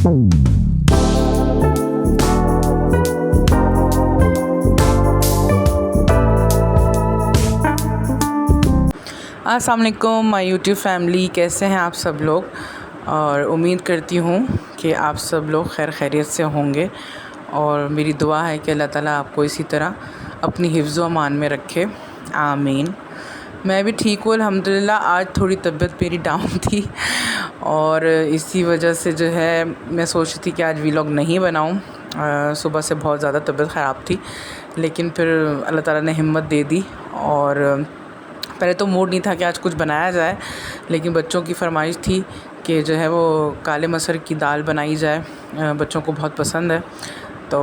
अस्सलाम वालेकुम my YouTube family, कैसे हैं आप सब लोग। और उम्मीद करती हूँ कि आप सब लोग खैर खैरियत से होंगे और मेरी दुआ है कि अल्लाह ताला आपको इसी तरह अपनी हिफ्ज़ व अमान में रखे, आमीन। मैं भी ठीक हूँ अल्हम्दुलिल्लाह। आज थोड़ी तबीयत मेरी डाउन थी और इसी वजह से जो है मैं सोच रही थी कि आज व्लॉग नहीं बनाऊँ। सुबह से बहुत ज़्यादा तबीयत ख़राब थी, लेकिन फिर अल्लाह ताला ने हिम्मत दे दी। और पहले तो मूड नहीं था कि आज कुछ बनाया जाए, लेकिन बच्चों की फरमाइश थी कि जो है वो काले मसर की दाल बनाई जाए, बच्चों को बहुत पसंद है। तो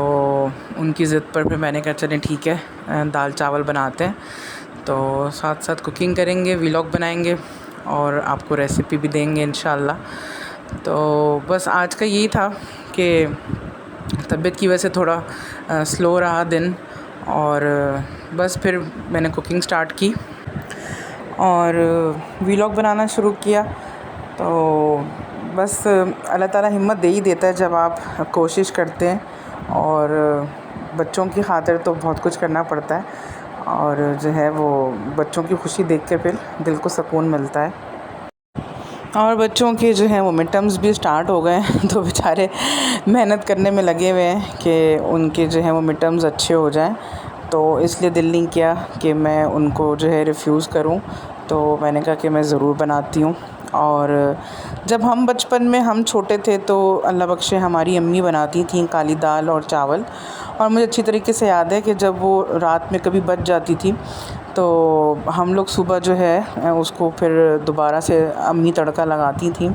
उनकी ज़िद पर फिर मैंने कहा चलें ठीक है, दाल चावल बनाते हैं। तो साथ साथ कुकिंग करेंगे, व्लॉग बनाएंगे और आपको रेसिपी भी देंगे इंशाल्लाह। तो बस आज का यही था कि तबीयत की वजह से थोड़ा स्लो रहा दिन, और बस फिर मैंने कुकिंग स्टार्ट की और व्लॉग बनाना शुरू किया। तो बस अल्लाह ताला हिम्मत दे ही देता है जब आप कोशिश करते हैं, और बच्चों की खातिर तो बहुत कुछ करना पड़ता है। और जो है वो बच्चों की खुशी देख के फिर दिल को सुकून मिलता है। और बच्चों के जो है वो मिड टर्म्स भी स्टार्ट हो गए हैं तो बेचारे मेहनत करने में लगे हुए हैं कि उनके जो है वो मिड टर्म्स अच्छे हो जाएं। तो इसलिए दिल नहीं किया कि मैं उनको जो है रिफ्यूज़ करूं, तो मैंने कहा कि मैं ज़रूर बनाती हूं। और जब हम बचपन में हम छोटे थे तो अल्लाह बख्शे हमारी अम्मी बनाती थीं काली दाल और चावल, और मुझे अच्छी तरीके से याद है कि जब वो रात में कभी बच जाती थी तो हम लोग सुबह जो है उसको फिर दोबारा से अम्मी तड़का लगाती थी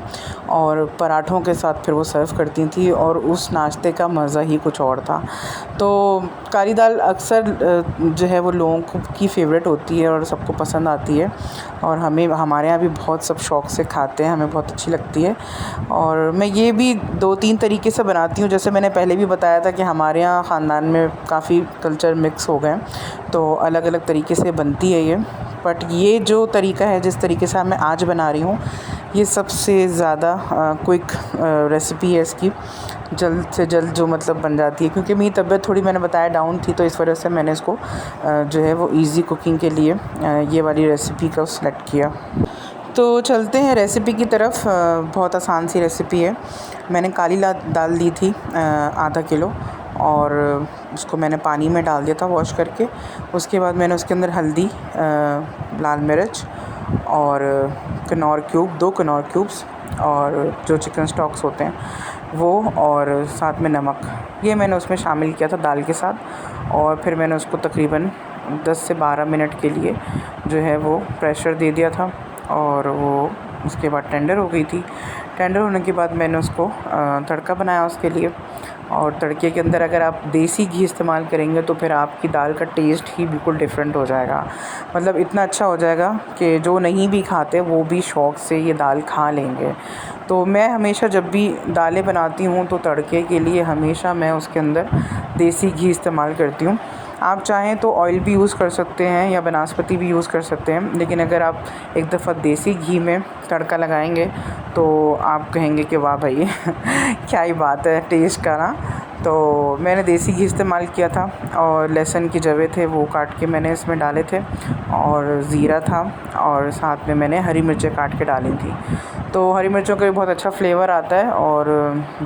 और पराठों के साथ फिर वो सर्व करती थी, और उस नाश्ते का मज़ा ही कुछ और था। तो काली दाल अक्सर जो है वो लोगों की फ़ेवरेट होती है और सबको पसंद आती है, और हमारे यहाँ भी बहुत सब शौक़ से खाते हैं, हमें बहुत अच्छी लगती है। और मैं ये भी 2-3 तरीके से बनाती हूँ। जैसे मैंने पहले भी बताया था कि हमारे यहाँ ख़ानदान में काफ़ी कल्चर मिक्स हो गए, तो अलग अलग तरीके से बनती है ये। बट ये जो तरीका है, जिस तरीके से मैं आज बना रही हूँ, ये सबसे ज़्यादा क्विक रेसिपी है इसकी, जल्द से जल्द जो मतलब बन जाती है। क्योंकि मेरी तबीयत थोड़ी मैंने बताया डाउन थी, तो इस वजह से मैंने इसको जो है वो इजी कुकिंग के लिए ये वाली रेसिपी को सिलेक्ट किया। तो चलते हैं रेसिपी की तरफ। बहुत आसान सी रेसिपी है। मैंने काली दाल ली थी आधा किलो, और उसको मैंने पानी में डाल दिया था वॉश करके। उसके बाद मैंने उसके अंदर हल्दी, लाल मिर्च और कनौर क्यूब, 2 कनौर क्यूब्स, और जो चिकन स्टॉक्स होते हैं वो, और साथ में नमक, ये मैंने उसमें शामिल किया था दाल के साथ। और फिर मैंने उसको तकरीबन 10 से 12 मिनट के लिए जो है वो प्रेशर दे दिया था, और वो उसके बाद टेंडर हो गई थी। टेंडर होने के बाद मैंने उसको तड़का बनाया उसके लिए। और तड़के के अंदर अगर आप देसी घी इस्तेमाल करेंगे तो फिर आपकी दाल का टेस्ट ही बिल्कुल डिफरेंट हो जाएगा। मतलब इतना अच्छा हो जाएगा कि जो नहीं भी खाते वो भी शौक़ से ये दाल खा लेंगे। तो मैं हमेशा जब भी दालें बनाती हूँ तो तड़के के लिए हमेशा मैं उसके अंदर देसी घी इस्तेमाल करती हूँ। आप चाहें तो ऑयल भी यूज़ कर सकते हैं या बनास्पति भी यूज़ कर सकते हैं, लेकिन अगर आप एक दफ़ा देसी घी में तड़का लगाएंगे तो आप कहेंगे कि वाह भाई क्या ही बात है टेस्ट का ना। तो मैंने देसी घी इस्तेमाल किया था, और लहसुन के जवे थे वो काट के मैंने इसमें डाले थे, और ज़ीरा था, और साथ में मैंने हरी मिर्चें काट के डाली थी। तो हरी मिर्चों का भी बहुत अच्छा फ्लेवर आता है, और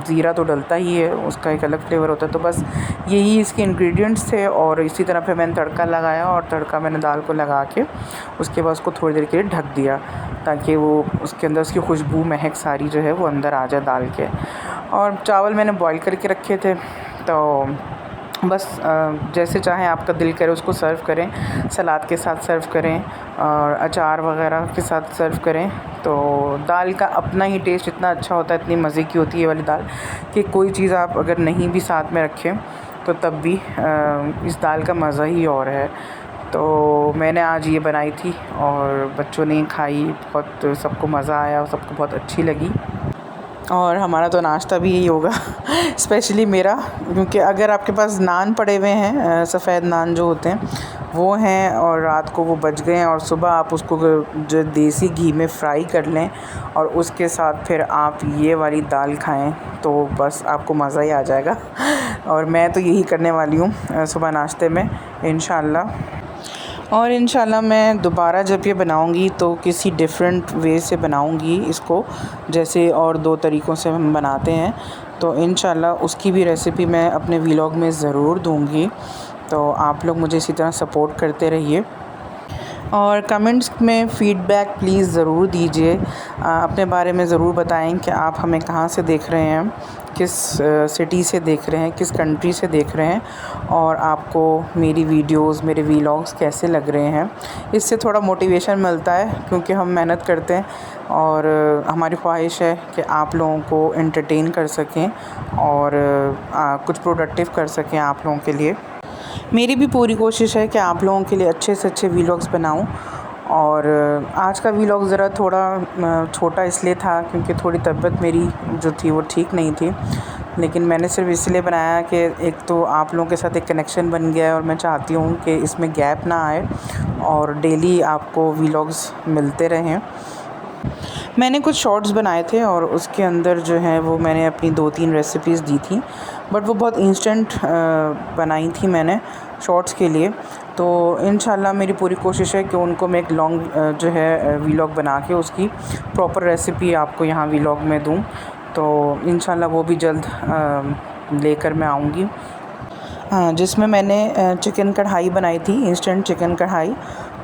ज़ीरा तो डलता ही है, उसका एक अलग फ्लेवर होता है। तो बस यही इसके इंग्रेडिएंट्स थे। और इसी तरह फिर मैंने तड़का लगाया, और तड़का मैंने दाल को लगा के उसके बाद उसको थोड़ी देर के लिए ढक दिया, ताकि वो उसके अंदर उसकी खुशबू महक सारी जो है वो अंदर आ जाए दाल के। और चावल मैंने बॉईल करके रखे थे, तो बस जैसे चाहें आपका दिल करे उसको सर्व करें, सलाद के साथ सर्व करें और अचार वगैरह के साथ सर्व करें। तो दाल का अपना ही टेस्ट इतना अच्छा होता है, इतनी मज़े की होती है ये वाली दाल, कि कोई चीज़ आप अगर नहीं भी साथ में रखें तो तब भी इस दाल का मज़ा ही और है। तो मैंने आज ये बनाई थी और बच्चों ने खाई, बहुत सबको मज़ा आया, सबको बहुत अच्छी लगी। और हमारा तो नाश्ता भी यही होगा स्पेशली मेरा, क्योंकि अगर आपके पास नान पड़े हुए हैं, सफ़ेद नान जो होते हैं वो हैं, और रात को वो बच गए हैं, और सुबह आप उसको जो देसी घी में फ्राई कर लें और उसके साथ फिर आप ये वाली दाल खाएं तो बस आपको मज़ा ही आ जाएगा। और मैं तो यही करने वाली हूँ सुबह नाश्ते में इंशाल्लाह। और इंशाल्लाह मैं दोबारा जब ये बनाऊंगी तो किसी डिफरेंट वे से बनाऊंगी इसको, जैसे और 2 तरीक़ों से हम बनाते हैं, तो इंशाल्लाह उसकी भी रेसिपी मैं अपने व्लॉग में ज़रूर दूंगी। तो आप लोग मुझे इसी तरह सपोर्ट करते रहिए और कमेंट्स में फ़ीडबैक प्लीज़ ज़रूर दीजिए। अपने बारे में ज़रूर बताएं कि आप हमें कहाँ से देख रहे हैं, किस सिटी से देख रहे हैं, किस कंट्री से देख रहे हैं, और आपको मेरी वीडियोस, मेरे व्लॉग्स कैसे लग रहे हैं। इससे थोड़ा मोटिवेशन मिलता है, क्योंकि हम मेहनत करते हैं और हमारी ख्वाहिश है कि आप लोगों को एंटरटेन कर सकें और कुछ प्रोडक्टिव कर सकें आप लोगों के लिए। मेरी भी पूरी कोशिश है कि आप लोगों के लिए अच्छे से अच्छे व्लॉग्स बनाऊं। और आज का व्लॉग ज़रा थोड़ा छोटा इसलिए था क्योंकि थोड़ी तबीयत मेरी जो थी वो ठीक नहीं थी, लेकिन मैंने सिर्फ इसलिए बनाया कि एक तो आप लोगों के साथ एक कनेक्शन बन गया है और मैं चाहती हूँ कि इसमें गैप ना आए और डेली आपको व्लॉग्स मिलते रहें। मैंने कुछ शॉर्ट्स बनाए थे और उसके अंदर जो है वो मैंने अपनी 2-3 रेसिपीज़ दी थी, बट वो बहुत इंस्टेंट बनाई थी मैंने शॉर्ट्स के लिए। तो इंशाल्लाह मेरी पूरी कोशिश है कि उनको मैं एक लॉन्ग जो है व्लॉग बना के उसकी प्रॉपर रेसिपी आपको यहाँ व्लॉग में दूँ। तो इंशाल्लाह वो भी जल्द लेकर मैं आऊँगी। हाँ, जिसमें मैंने चिकन कढ़ाई बनाई थी, इंस्टेंट चिकन कढ़ाई,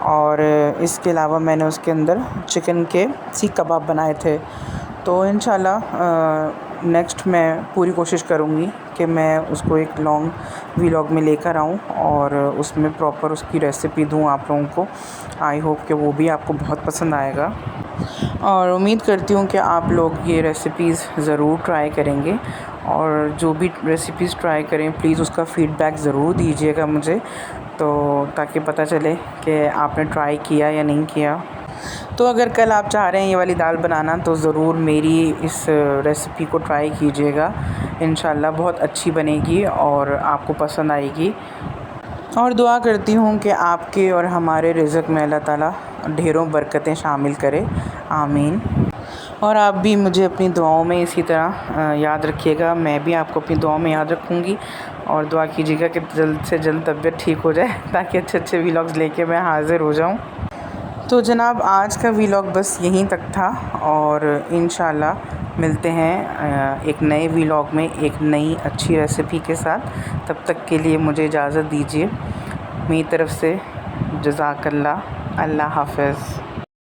और इसके अलावा मैंने उसके अंदर चिकन के सीख कबाब बनाए थे। तो इंशाल्लाह नेक्स्ट मैं पूरी कोशिश करूँगी कि मैं उसको एक लॉन्ग व्लॉग में लेकर आऊँ और उसमें प्रॉपर उसकी रेसिपी दूँ आप लोगों को। आई होप कि वो भी आपको बहुत पसंद आएगा और उम्मीद करती हूँ कि आप लोग ये रेसिपीज़ ज़रूर ट्राई करेंगे, और जो भी रेसिपीज़ ट्राई करें प्लीज़ उसका फ़ीडबैक ज़रूर दीजिएगा मुझे, तो ताकि पता चले कि आपने ट्राई किया या नहीं किया। तो अगर कल आप चाह रहे हैं ये वाली दाल बनाना तो ज़रूर मेरी इस रेसिपी को ट्राई कीजिएगा। इंशाल्लाह बहुत अच्छी बनेगी और आपको पसंद आएगी। और दुआ करती हूँ कि आपके और हमारे रिज़्क़ में अल्लाह ताला ढेरों बरकतें शामिल करे, आमीन। और आप भी मुझे अपनी दुआओं में इसी तरह याद रखिएगा, मैं भी आपको अपनी दुआओं में याद रखूँगी। और दुआ कीजिएगा कि जल्द से जल्द तबीयत ठीक हो जाए ताकि अच्छे अच्छे व्लॉग्स लेके मैं हाज़िर हो जाऊँ। तो जनाब आज का व्लॉग बस यहीं तक था, और इंशाल्लाह मिलते हैं एक नए व्लॉग में एक नई अच्छी रेसिपी के साथ। तब तक के लिए मुझे इजाज़त दीजिए। मेरी तरफ़ से जज़ाकल्लाह, अल्लाह हाफ़िज़।